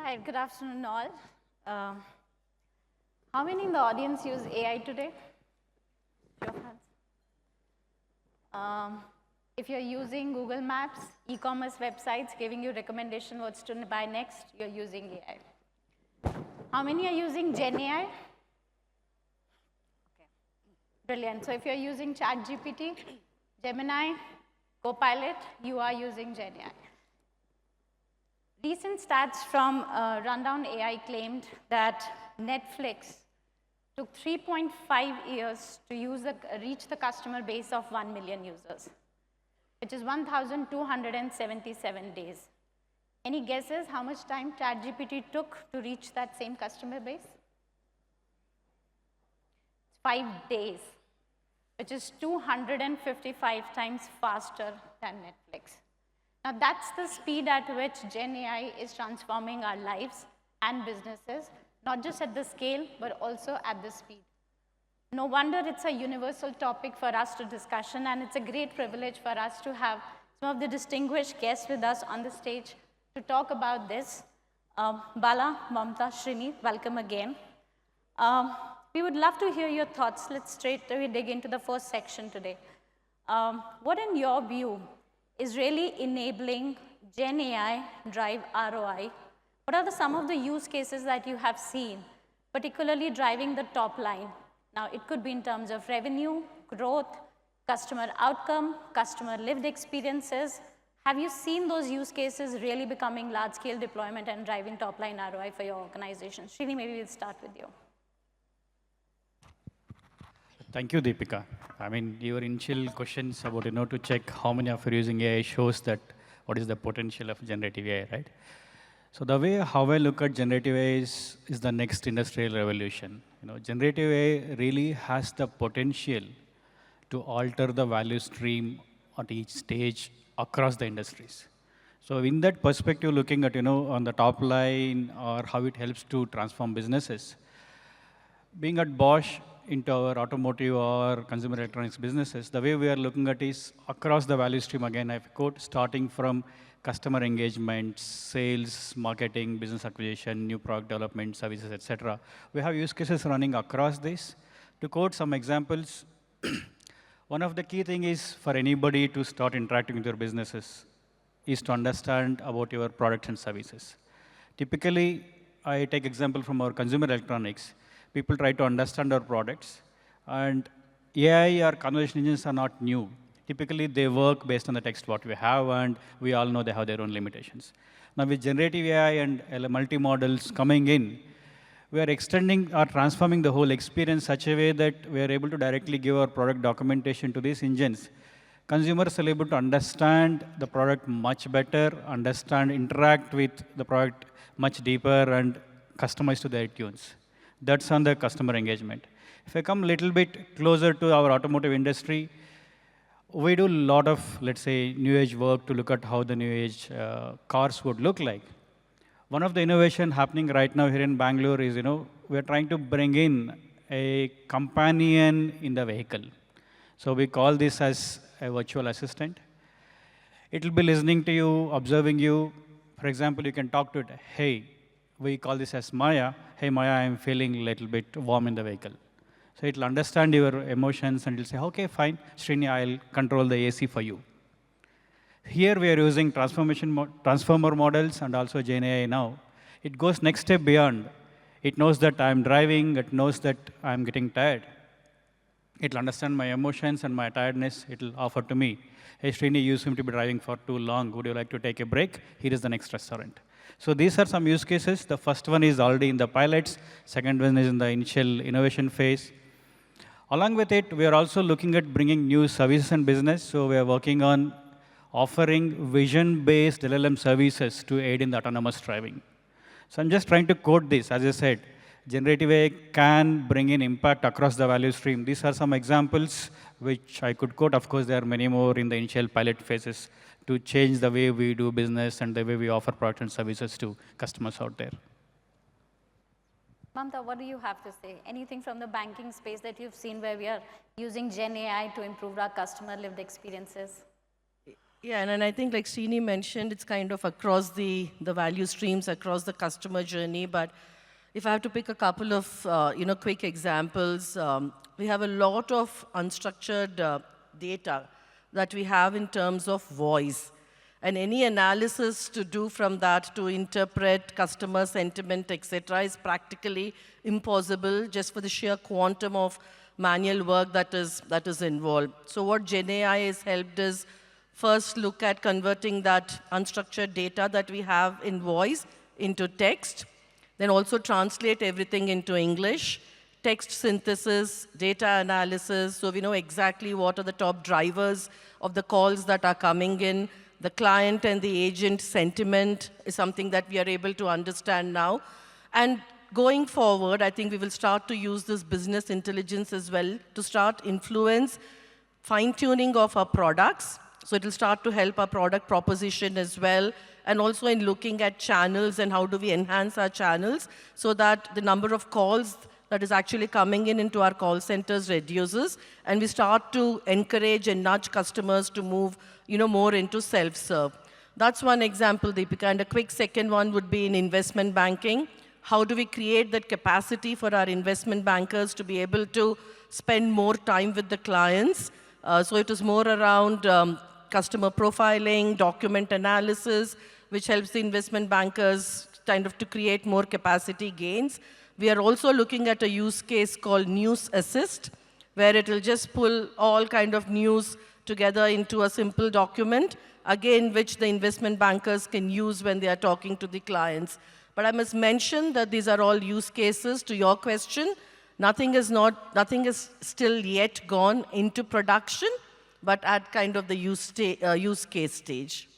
Hi, good afternoon all. How many in the audience use AI today? Show of hands. If you're using Google Maps, e-commerce websites giving you recommendation what to buy next, you're using AI. How many are using GenAI? Okay, brilliant. So if you're using ChatGPT, Gemini, Copilot, you are using GenAI. Recent stats from Rundown AI claimed that Netflix took 3.5 years to reach the customer base of 1 million users, which is 1,277 days. Any guesses how much time ChatGPT took to reach that same customer base? 5 days, which is 255 times faster than Netflix. Now, that's the speed at which GenAI is transforming our lives and businesses, not just at the scale, but also at the speed. No wonder it's a universal topic for us to discussion, and it's a great privilege for us to have some of the distinguished guests with us on the stage to talk about this. Bala, Mamatha, Srini, welcome again. We would love to hear your thoughts. Let's straight away dig into the first section today. What, in your view, is really enabling GenAI drive ROI? What are some of the use cases that you have seen, particularly driving the top line? Now, it could be in terms of revenue, growth, customer outcome, customer lived experiences. Have you seen those use cases really becoming large-scale deployment and driving top-line ROI for your organization? Srini, maybe we'll start with you. Thank you, Deepika. I mean, your initial questions about, to check how many of you are using AI shows that what is the potential of generative AI, right? So the way how I look at generative AI is the next industrial revolution. Generative AI really has the potential to alter the value stream at each stage across the industries. So in that perspective, looking at, on the top line or how it helps to transform businesses, being at Bosch, into our automotive or consumer electronics businesses, the way we are looking at is across the value stream, again, I've quote, starting from customer engagement, sales, marketing, business acquisition, new product development, services, etc. We have use cases running across this. To quote some examples, one of the key things is for anybody to start interacting with your businesses is to understand about your products and services. Typically, I take example from our consumer electronics. People try to understand our products, and AI or conversation engines are not new. Typically, they work based on the text what we have, and we all know they have their own limitations. Now, with generative AI and multi-models coming in, we are extending or transforming the whole experience such a way that we are able to directly give our product documentation to these engines. Consumers are able to understand the product much better, interact with the product much deeper, and customize to their tunes. That's on the customer engagement. If I come a little bit closer to our automotive industry, we do a lot of, let's say, new age work to look at how the new age cars would look like. One of the innovation happening right now here in Bangalore is, we're trying to bring in a companion in the vehicle. So we call this as a virtual assistant. It will be listening to you, observing you. For example, you can talk to it, hey, we call this as Maya. Hey, Maya, I'm feeling a little bit warm in the vehicle. So it'll understand your emotions and it'll say, okay, fine, Srini, I'll control the AC for you. Here we are using transformer models and also GenAI now. It goes next step beyond. It knows that I'm driving. It knows that I'm getting tired. It'll understand my emotions and my tiredness. It'll offer to me, hey, Srini, you seem to be driving for too long. Would you like to take a break? Here is the next restaurant. So these are some use cases. The first one is already in the pilots. Second one is in the initial innovation phase. Along with it, we are also looking at bringing new services and business. So we are working on offering vision-based LLM services to aid in the autonomous driving. So I'm just trying to quote this. As I said, generative AI can bring in impact across the value stream. These are some examples which I could quote. Of course, there are many more in the initial pilot phases to change the way we do business and the way we offer products and services to customers out there. Mamatha, what do you have to say? Anything from the banking space that you've seen where we are using GenAI to improve our customer lived experiences? Yeah, and I think like Srini mentioned, it's kind of across the value streams, across the customer journey. But if I have to pick a couple of quick examples, we have a lot of unstructured data that we have in terms of voice. And any analysis to do from that to interpret customer sentiment, etc., is practically impossible just for the sheer quantum of manual work that is involved. So what GenAI has helped is first look at converting that unstructured data that we have in voice into text, then also translate everything into English, text synthesis, data analysis, so we know exactly what are the top drivers of the calls that are coming in. The client and the agent sentiment is something that we are able to understand now. And going forward, I think we will start to use this business intelligence as well to start influence fine-tuning of our products. So it will start to help our product proposition as well, and also in looking at channels and how do we enhance our channels so that the number of calls that is actually coming into our call centers reduces, and we start to encourage and nudge customers to move more into self-serve. That's one example, Deepika. And a quick second one would be in investment banking. How do we create that capacity for our investment bankers to be able to spend more time with the clients? So it is more around customer profiling, document analysis, which helps the investment bankers kind of to create more capacity gains. We are also looking at a use case called News Assist, where it will just pull all kind of news together into a simple document, again, which the investment bankers can use when they are talking to the clients. But I must mention that these are all use cases. To your question, nothing is still yet gone into production, but at kind of the use case stage.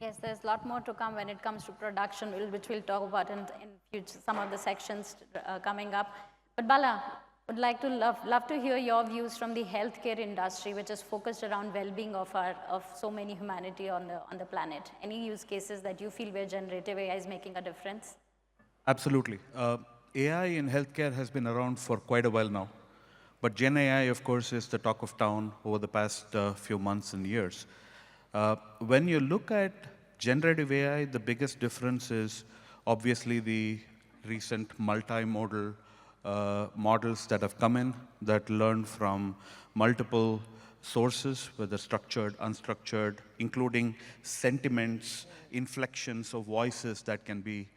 Yes, there's a lot more to come when it comes to production, which we'll talk about in future, some of the sections coming up. But Bala, would like to love to hear your views from the healthcare industry, which is focused around well-being of so many humanity on the planet. Any use cases that you feel where generative AI is making a difference? Absolutely. AI in healthcare has been around for quite a while now. But GenAI, of course, is the talk of town over the past few months and years. When you look at generative AI, the biggest difference is obviously the recent multimodal models that have come in that learn from multiple sources, whether structured, unstructured, including sentiments, inflections of voices that can be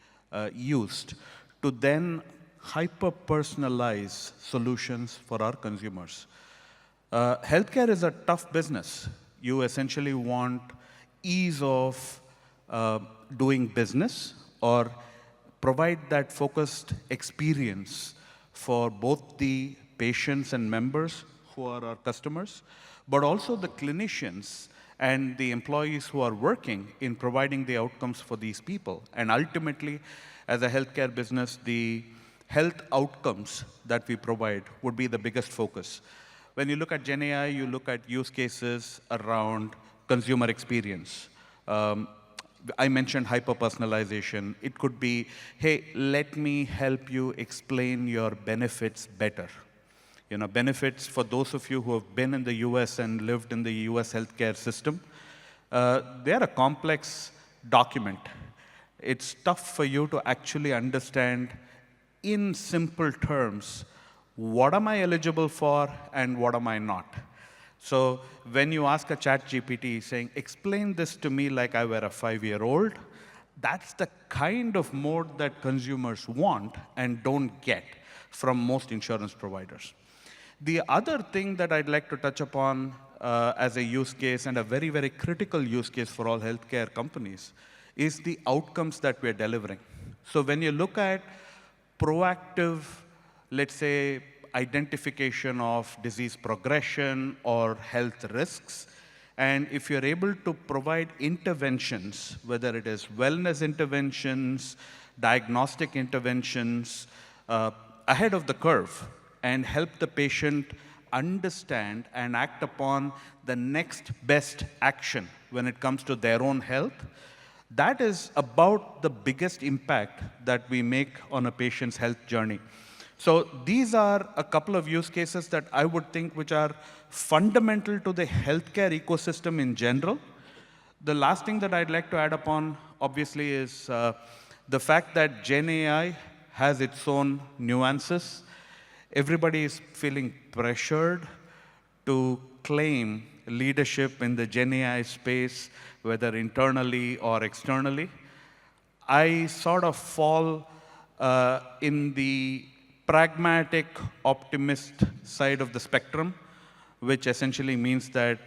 used to then hyper-personalize solutions for our consumers. Healthcare is a tough business. You essentially want ease of doing business or provide that focused experience for both the patients and members who are our customers, but also the clinicians and the employees who are working in providing the outcomes for these people. And ultimately, as a healthcare business, the health outcomes that we provide would be the biggest focus. When you look at GenAI, you look at use cases around consumer experience. I mentioned hyper-personalization. It could be, hey, let me help you explain your benefits better. Benefits, for those of you who have been in the US and lived in the US healthcare system, they're a complex document. It's tough for you to actually understand in simple terms, what am I eligible for and what am I not? So when you ask a chat GPT saying, explain this to me like I were a 5-year-old, that's the kind of mode that consumers want and don't get from most insurance providers. The other thing that I'd like to touch upon as a use case, and a very, very critical use case for all healthcare companies, is the outcomes that we're delivering. So when you look at proactive, let's say, identification of disease progression or health risks, and if you're able to provide interventions, whether it is wellness interventions, diagnostic interventions, ahead of the curve, and help the patient understand and act upon the next best action when it comes to their own health, that is about the biggest impact that we make on a patient's health journey. So these are a couple of use cases that I would think which are fundamental to the healthcare ecosystem in general, The last thing that I'd like to add upon, obviously, is the fact that GenAI has its own nuances. Everybody is feeling pressured to claim leadership in the GenAI space, whether internally or externally. I sort of fall in the pragmatic optimist side of the spectrum, which essentially means that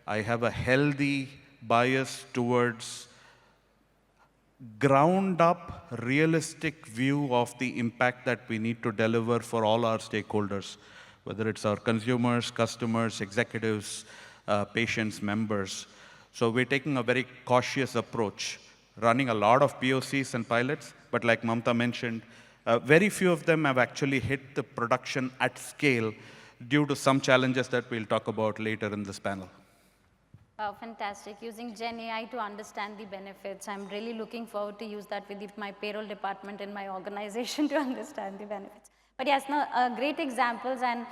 I have a healthy bias towards ground-up, realistic view of the impact that we need to deliver for all our stakeholders, whether it's our consumers, customers, executives, patients, members. So we're taking a very cautious approach, running a lot of POCs and pilots, but like Mamatha mentioned, very few of them have actually hit the production at scale due to some challenges that we'll talk about later in this panel. Wow, fantastic. Using GenAI to understand the benefits. I'm really looking forward to use that with my payroll department in my organization to understand the benefits. But yes, no, great examples and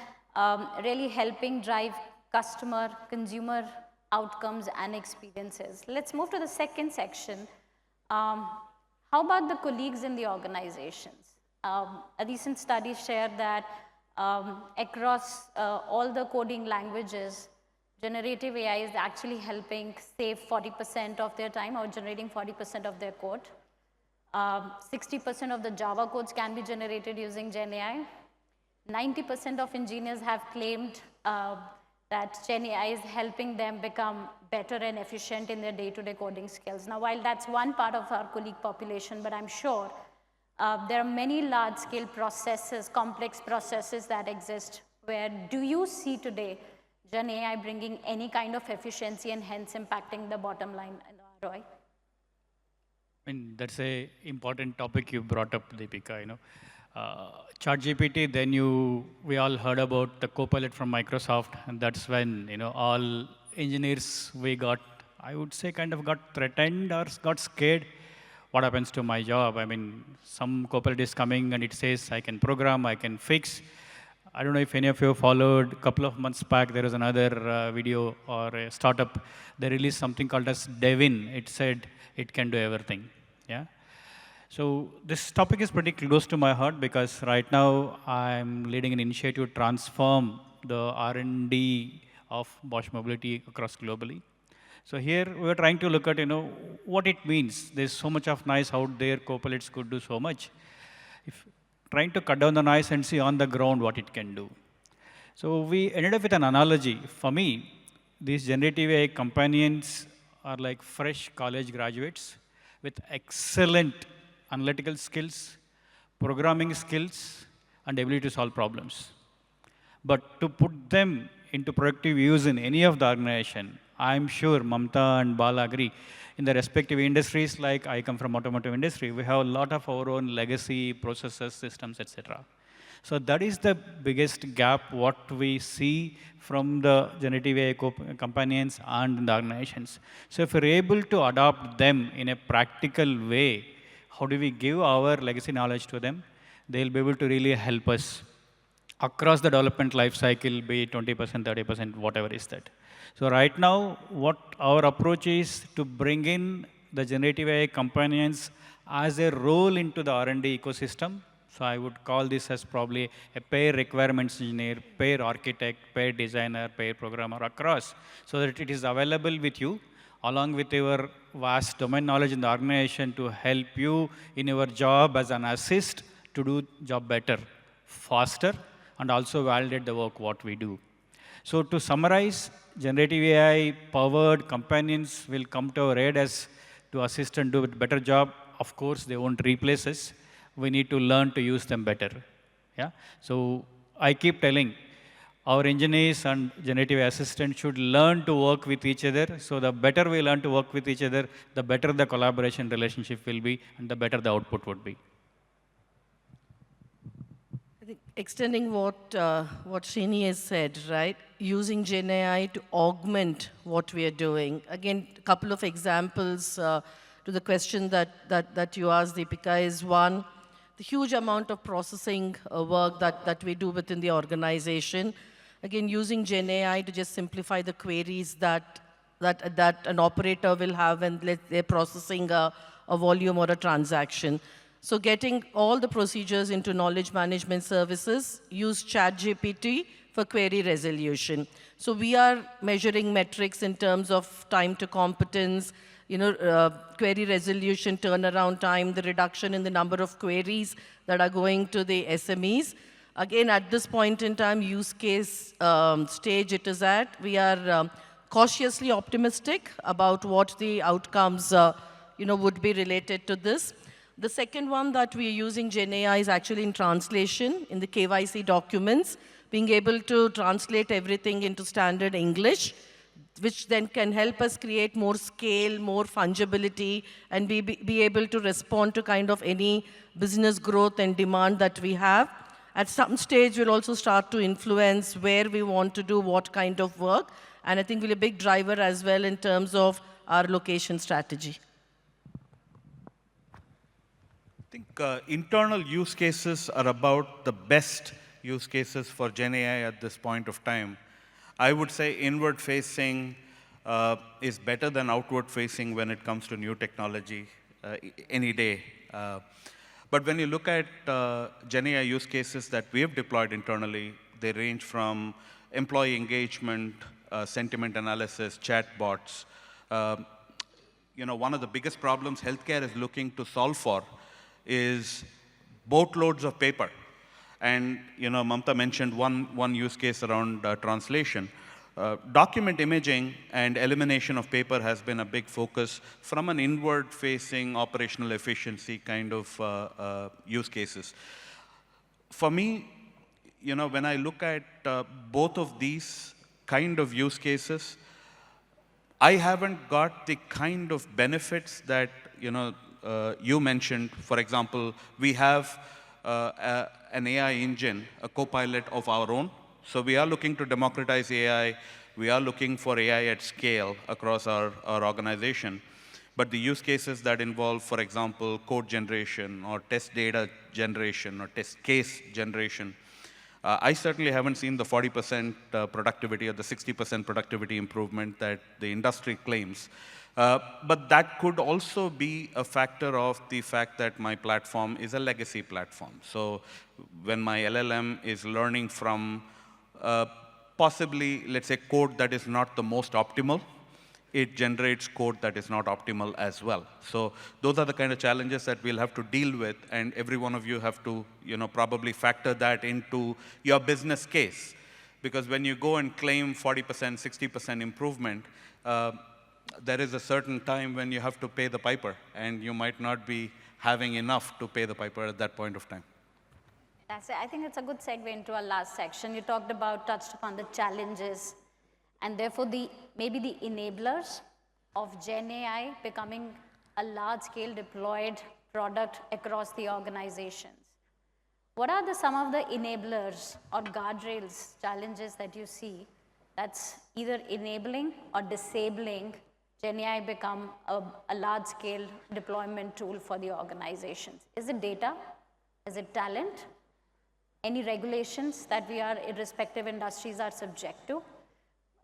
really helping drive customer, consumer outcomes and experiences. Let's move to the second section. How about the colleagues in the organizations? A recent study shared that across all the coding languages, generative AI is actually helping save 40% of their time or generating 40% of their code. 60% of the Java codes can be generated using GenAI. 90% of engineers have claimed that GenAI is helping them become better and efficient in their day-to-day coding skills. Now, while that's one part of our colleague population, but I'm sure there are many large-scale processes, complex processes that exist where do you see today GenAI bringing any kind of efficiency and hence impacting the bottom line and the ROI? I mean, that's a important topic you brought up, Deepika. ChatGPT, then we all heard about the Copilot from Microsoft, and that's when all engineers I would say, kind of got threatened or got scared. What happens to my job? I mean, some Copilot is coming and it says I can program, I can fix. I don't know if any of you followed, a couple of months back, there was another video or a startup. They released something called as Devin. It said it can do everything. Yeah. So this topic is pretty close to my heart because right now I'm leading an initiative to transform the R&D of Bosch Mobility across globally. So here we're trying to look at what it means. There's so much of noise out there. Copilots could do so much. Trying to cut down the noise and see on the ground what it can do. So we ended up with an analogy. For me, these generative AI companions are like fresh college graduates with excellent analytical skills, programming skills, and ability to solve problems. But to put them into productive use in any of the organization, I'm sure Mamatha and Bala agree, in the respective industries, like I come from automotive industry, we have a lot of our own legacy processes, systems, etc. So that is the biggest gap what we see from the generative AI companions and the organizations. So if we're able to adopt them in a practical way, how do we give our legacy knowledge to them? They'll be able to really help us across the development life cycle, be it 20%, 30%, whatever is that. So right now, what our approach is to bring in the generative AI companions as a role into the R&D ecosystem. So I would call this as probably a pair requirements engineer, pair architect, pair designer, pair programmer across, so that it is available with you, along with your vast domain knowledge in the organization to help you in your job as an assist to do job better, faster, and also validate the work what we do. So to summarize, generative AI-powered companions will come to our aid as to assist and do a better job. Of course, they won't replace us. We need to learn to use them better. Yeah. So I keep telling, our engineers and generative assistants should learn to work with each other. So the better we learn to work with each other, the better the collaboration relationship will be, and the better the output would be. I think extending what Srini has said, right? Using GenAI to augment what we are doing. Again, a couple of examples to the question that you asked, Deepika, is one, the huge amount of processing work that we do within the organization. Again, using GenAI to just simplify the queries that that an operator will have when they're processing a volume or a transaction. So getting all the procedures into knowledge management services, use ChatGPT for query resolution. So we are measuring metrics in terms of time to competence, query resolution, turnaround time, the reduction in the number of queries that are going to the SMEs. Again, at this point in time, use case stage it is at, we are cautiously optimistic about what the outcomes would be related to this. The second one that we are using GenAI is actually in translation, in the KYC documents, being able to translate everything into standard English, which then can help us create more scale, more fungibility, and be able to respond to kind of any business growth and demand that we have. At some stage, we'll also start to influence where we want to do what kind of work, and I think we'll be a big driver as well in terms of our location strategy. I think internal use cases are about the best use cases for GenAI at this point of time. I would say inward-facing is better than outward-facing when it comes to new technology any day. But when you look at GenAI use cases that we have deployed internally, they range from employee engagement, sentiment analysis, chatbots. One of the biggest problems healthcare is looking to solve for is boatloads of paper. And Mamatha mentioned one use case around translation. Document imaging and elimination of paper has been a big focus from an inward-facing operational efficiency kind of use cases. For me, when I look at both of these kind of use cases, I haven't got the kind of benefits that you mentioned. For example, we have an AI engine, a co-pilot of our own. So we are looking to democratize AI. We are looking for AI at scale across our organization. But the use cases that involve, for example, code generation or test data generation or test case generation, I certainly haven't seen the 40% productivity or the 60% productivity improvement that the industry claims. But that could also be a factor of the fact that my platform is a legacy platform. So when my LLM is learning from possibly, let's say, code that is not the most optimal, it generates code that is not optimal as well. So those are the kind of challenges that we'll have to deal with, and every one of you have to probably factor that into your business case. Because when you go and claim 40%, 60% improvement, there is a certain time when you have to pay the piper, and you might not be having enough to pay the piper at that point of time. I think it's a good segue into our last section. You touched upon the challenges, and therefore maybe the enablers of GenAI becoming a large-scale deployed product across the organizations. What are some of the enablers or guardrails, challenges that you see that's either enabling or disabling GenAI become a large-scale deployment tool for the organizations? Is it data? Is it talent? Any regulations that irrespective industries are subject to?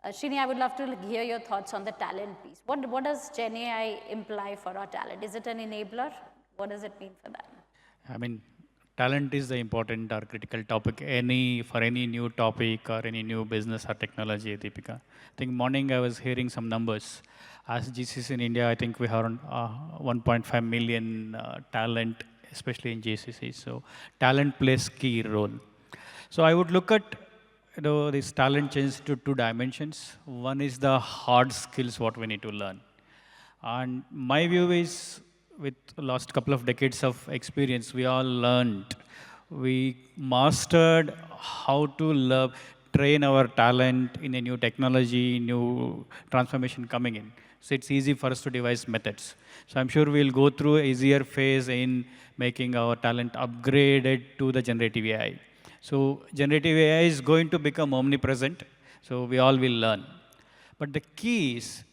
Srini, I would love to hear your thoughts on the talent piece. What does GenAI imply for our talent? Is it an enabler? What does it mean for that? I mean, talent is the important or critical topic for any new topic or any new business or technology, Deepika. I think morning I was hearing some numbers. As GCC in India, I think we have around 1.5 million talent, especially in GCC. So talent plays key role. So I would look at this talent change to two dimensions. One is the hard skills, what we need to learn. And my view is, with the last couple of decades of experience, we all learned. We mastered how to train our talent in a new technology, new transformation coming in. So it's easy for us to devise methods. So I'm sure we'll go through an easier phase in making our talent upgraded to the generative AI. So generative AI is going to become omnipresent, so we all will learn. But the key is,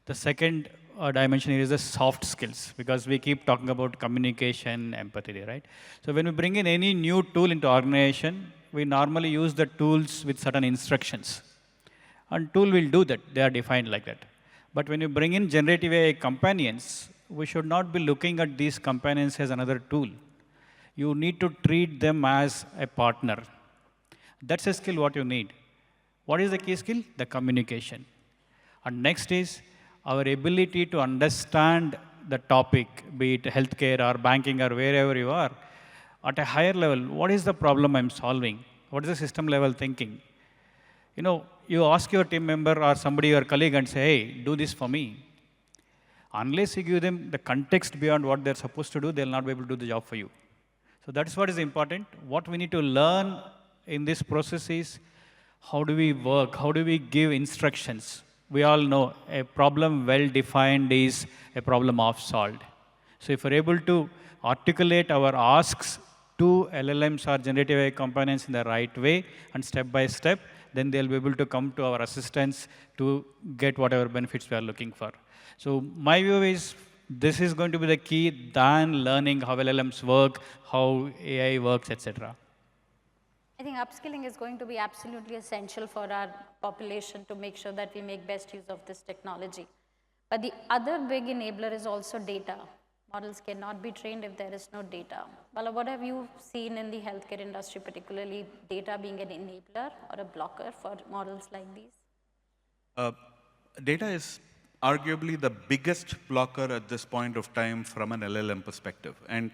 the second dimension is the soft skills, because we keep talking about communication, empathy, right? So when we bring in any new tool into organization, we normally use the tools with certain instructions. And tool will do that, they are defined like that. But when you bring in generative AI companions, we should not be looking at these companions as another tool. You need to treat them as a partner. That's a skill what you need. What is the key skill? The communication. And next is our ability to understand the topic, be it healthcare or banking or wherever you are, at a higher level. What is the problem I'm solving? What is the system level thinking? You know, you ask your team member or somebody, your colleague, and say, hey, do this for me. Unless you give them the context beyond what they're supposed to do, they'll not be able to do the job for you. So that's what is important. What we need to learn in this process is how do we work? How do we give instructions? We all know a problem well defined is a problem half solved. So if we're able to articulate our asks to LLMs or generative AI components in the right way and step by step, then they'll be able to come to our assistance to get whatever benefits we are looking for. So my view is this is going to be the key than learning how LLMs work, how AI works, etc. I think upskilling is going to be absolutely essential for our population to make sure that we make best use of this technology. But the other big enabler is also data. Models cannot be trained if there is no data. Bala, what have you seen in the healthcare industry, particularly data being an enabler or a blocker for models like these? Data is arguably the biggest blocker at this point of time from an LLM perspective. And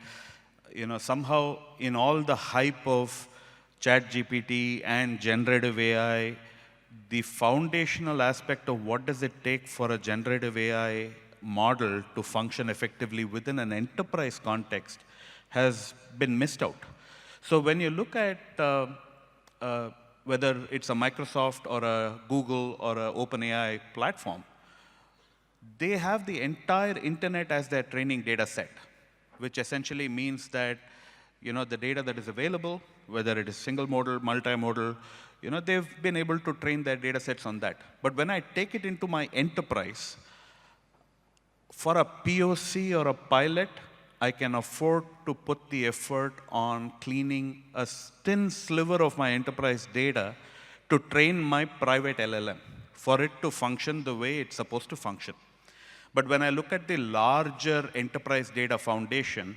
somehow in all the hype of ChatGPT and generative AI, the foundational aspect of what does it take for a generative AI model to function effectively within an enterprise context has been missed out. So when you look at whether it's a Microsoft or a Google or an OpenAI platform, they have the entire internet as their training data set, which essentially means that the data that is available, whether it is single modal, multimodal, they've been able to train their data sets on that. But when I take it into my enterprise, for a POC or a pilot, I can afford to put the effort on cleaning a thin sliver of my enterprise data to train my private LLM for it to function the way it's supposed to function. But when I look at the larger enterprise data foundation,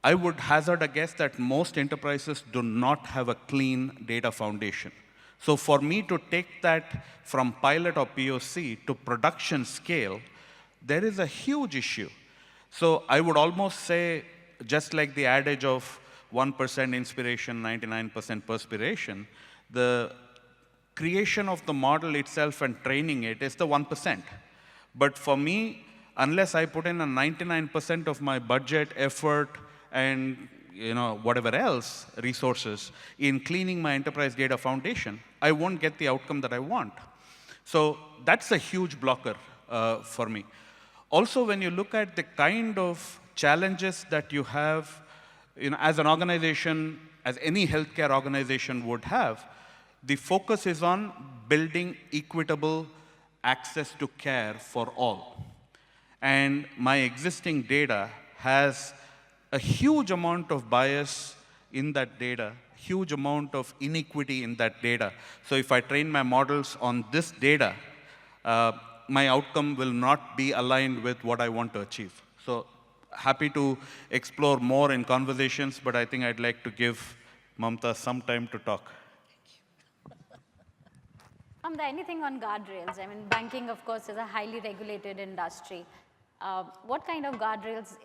I would hazard a guess that most enterprises do not have a clean data foundation. So for me to take that from pilot or POC to production scale, there is a huge issue. So I would almost say, just like the adage of 1% inspiration, 99% perspiration, the creation of the model itself and training it is the 1%. But for me, unless I put in a 99% of my budget, effort, and whatever else, resources, in cleaning my enterprise data foundation, I won't get the outcome that I want. So that's a huge blocker for me. Also, when you look at the kind of challenges that you have, as an organization, as any healthcare organization would have, the focus is on building equitable access to care for all. And my existing data has a huge amount of bias in that data, huge amount of inequity in that data. So if I train my models on this data, my outcome will not be aligned with what I want to achieve. So happy to explore more in conversations, but I think I'd like to give Mamatha some time to talk. Anything on guardrails? I mean, banking, of course, is a highly regulated industry. What kind of guardrails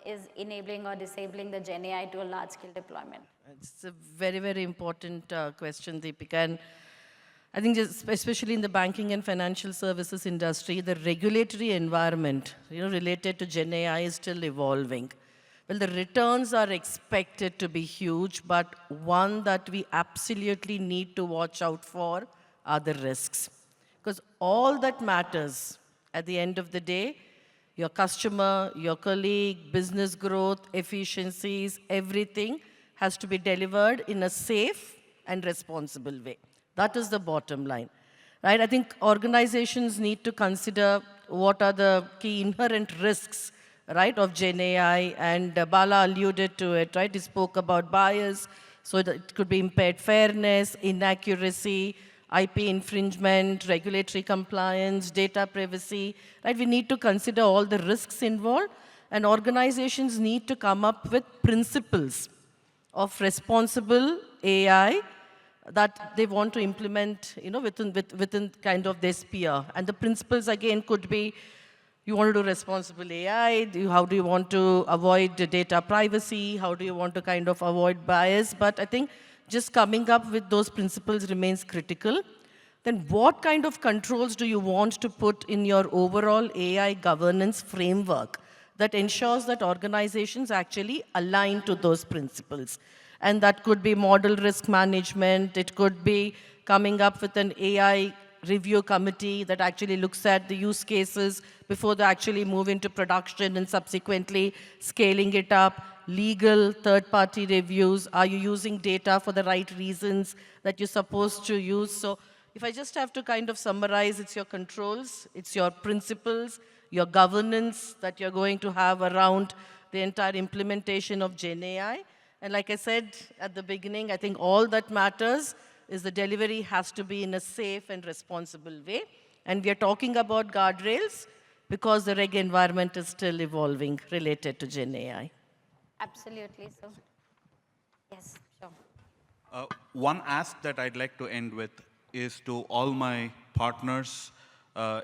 is enabling or disabling the GenAI to a large-scale deployment? It's a very, very important question, Deepika. And I think especially in the banking and financial services industry, the regulatory environment related to GenAI is still evolving. Well, the returns are expected to be huge, but one that we absolutely need to watch out for are the risks. Because all that matters at the end of the day, your customer, your colleague, business growth, efficiencies, everything has to be delivered in a safe and responsible way. That is the bottom line, right? I think organizations need to consider what are the key inherent risks, right, of GenAI, and Bala alluded to it, right? He spoke about bias, so that it could be impaired fairness, inaccuracy, IP infringement, regulatory compliance, data privacy, right? We need to consider all the risks involved, and organizations need to come up with principles of responsible AI that they want to implement, within kind of their sphere. And the principles, again, could be, you want to do responsible AI, how do you want to avoid the data privacy, how do you want to kind of avoid bias, but I think just coming up with those principles remains critical. Then what kind of controls do you want to put in your overall AI governance framework that ensures that organizations actually align to those principles? And that could be model risk management, it could be coming up with an AI review committee that actually looks at the use cases before they actually move into production and subsequently scaling it up. Legal third-party reviews, are you using data for the right reasons that you're supposed to use? So if I just have to kind of summarize, it's your controls, it's your principles, your governance that you're going to have around the entire implementation of GenAI. And like I said at the beginning, I think all that matters is the delivery has to be in a safe and responsible way. And we are talking about guardrails because the reg environment is still evolving related to GenAI. Absolutely. So, yes, sure. One ask that I'd like to end with is to all my partners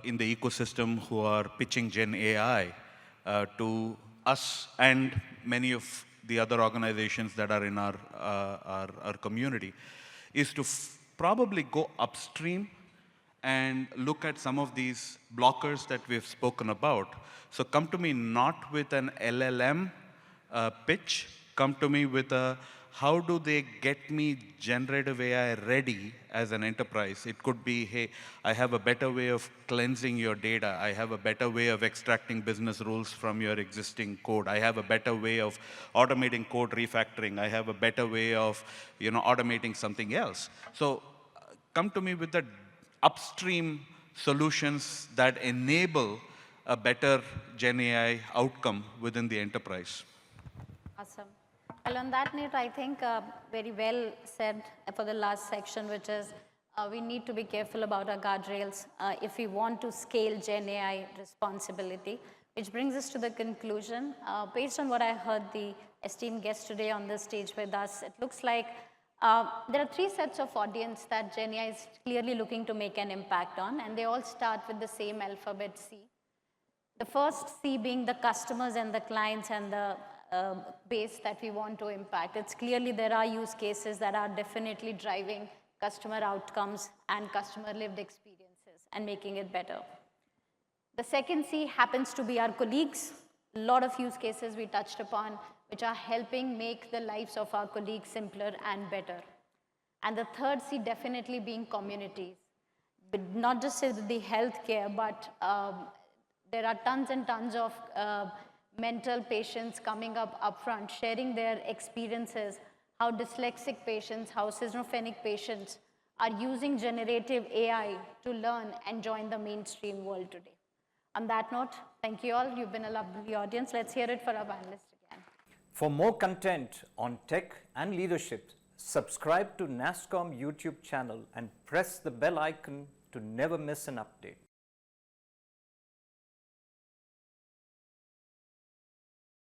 in the ecosystem who are pitching GenAI to us and many of the other organizations that are in our community, is to probably go upstream and look at some of these blockers that we've spoken about. So come to me not with an LLM pitch, come to me with a, how do they get me generative AI ready as an enterprise? It could be, hey, I have a better way of cleansing your data. I have a better way of extracting business rules from your existing code. I have a better way of automating code refactoring. I have a better way of automating something else. So come to me with the upstream solutions that enable a better GenAI outcome within the enterprise. Awesome. Well, on that note, I think very well said for the last section, which is we need to be careful about our guardrails if we want to scale GenAI responsibility, which brings us to the conclusion. Based on what I heard the esteemed guests today on this stage with us, it looks like there are three sets of audience that GenAI is clearly looking to make an impact on, and they all start with the same alphabet C. The first C being the customers and the clients and the base that we want to impact. It's clearly there are use cases that are definitely driving customer outcomes and customer lived experiences and making it better. The second C happens to be our colleagues. A lot of use cases we touched upon which are helping make the lives of our colleagues simpler and better. And the third C definitely being communities, but not just the healthcare, but there are tons and tons of mental patients coming up upfront, sharing their experiences, how dyslexic patients, how schizophrenic patients are using generative AI to learn and join the mainstream world today. On that note, thank you all. You've been a lovely audience. Let's hear it for our panelists again. For more content on tech and leadership, subscribe to NASScom YouTube channel and press the bell icon to never miss an update.